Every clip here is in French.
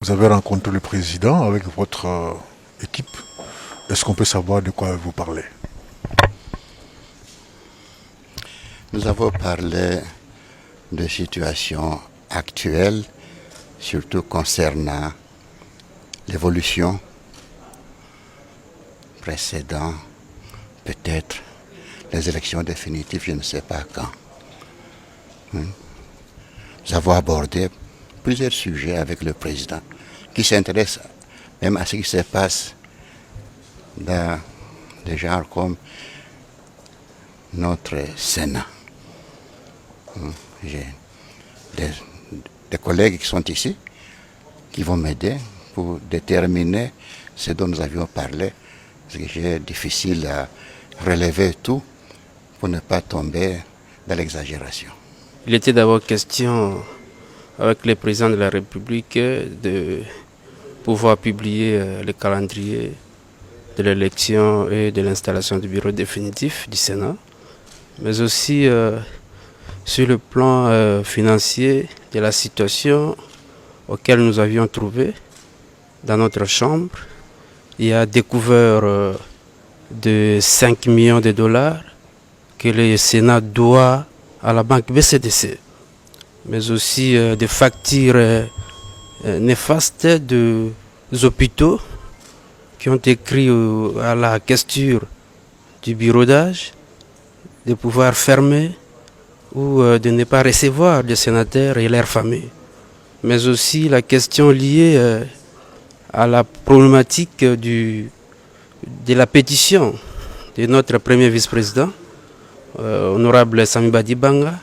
Vous avez rencontré le président avec votre équipe. Est-ce qu'on peut savoir de quoi vous parlez? Nous avons parlé de situation actuelle, surtout concernant l'évolution précédente, peut-être les élections définitives, je ne sais pas quand. Nous avons abordé plusieurs sujets avec le président qui s'intéressent même à ce qui se passe dans des genres comme notre Sénat. J'ai des collègues qui sont ici, qui vont m'aider pour déterminer ce dont nous avions parlé, parce que c'est difficile à relever tout pour ne pas tomber dans l'exagération. Il était d'abord question avec le président de la République de pouvoir publier le calendrier de l'élection et de l'installation du bureau définitif du Sénat, mais aussi sur le plan financier de la situation auquel nous avions trouvé dans notre chambre. Il y a découvert de 5 millions de dollars que le Sénat doit à la banque BCDC, mais aussi des factures néfastes des hôpitaux qui ont écrit à la question du bureau d'âge de pouvoir fermer ou de ne pas recevoir des sénateurs et leurs familles. Mais aussi la question liée à la problématique de la pétition de notre premier vice-président, honorable Sami Badibanga,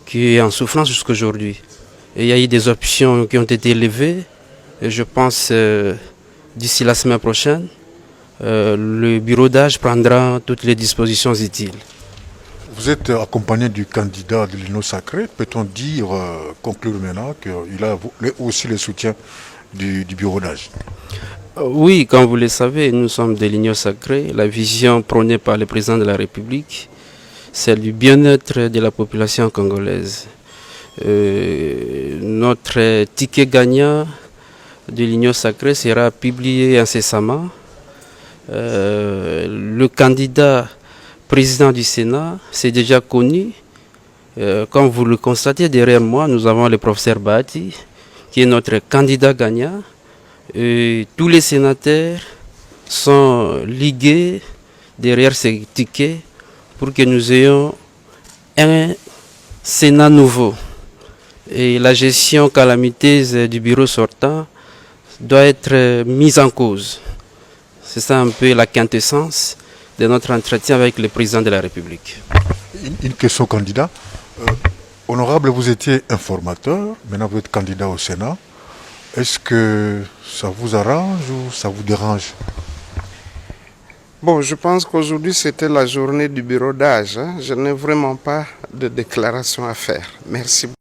qui est en souffrance jusqu'à aujourd'hui. Et il y a eu des options qui ont été levées, et je pense d'ici la semaine prochaine, le bureau d'âge prendra toutes les dispositions utiles. Vous êtes accompagné du candidat de l'Union sacrée. Peut-on dire, conclure maintenant, qu'il a aussi le soutien du bureau d'âge? Oui, comme vous le savez, nous sommes de l'Union sacrée. La vision prônée par le président de la République, c'est du bien-être de la population congolaise. Notre ticket gagnant de l'Union sacrée sera publié incessamment. Le candidat président du Sénat, c'est déjà connu. Comme vous le constatez derrière moi, nous avons le professeur Bahati, qui est notre candidat gagnant. Et tous les sénateurs sont ligués derrière ces tickets pour que nous ayons un Sénat nouveau. Et la gestion calamiteuse du bureau sortant doit être mise en cause. C'est ça un peu la quintessence de notre entretien avec le président de la République. Une question candidat. Honorable, vous étiez informateur, maintenant vous êtes candidat au Sénat. Est-ce que ça vous arrange ou ça vous dérange? Bon, je pense qu'aujourd'hui c'était la journée du bureau d'âge. Je n'ai vraiment pas de déclaration à faire. Merci beaucoup.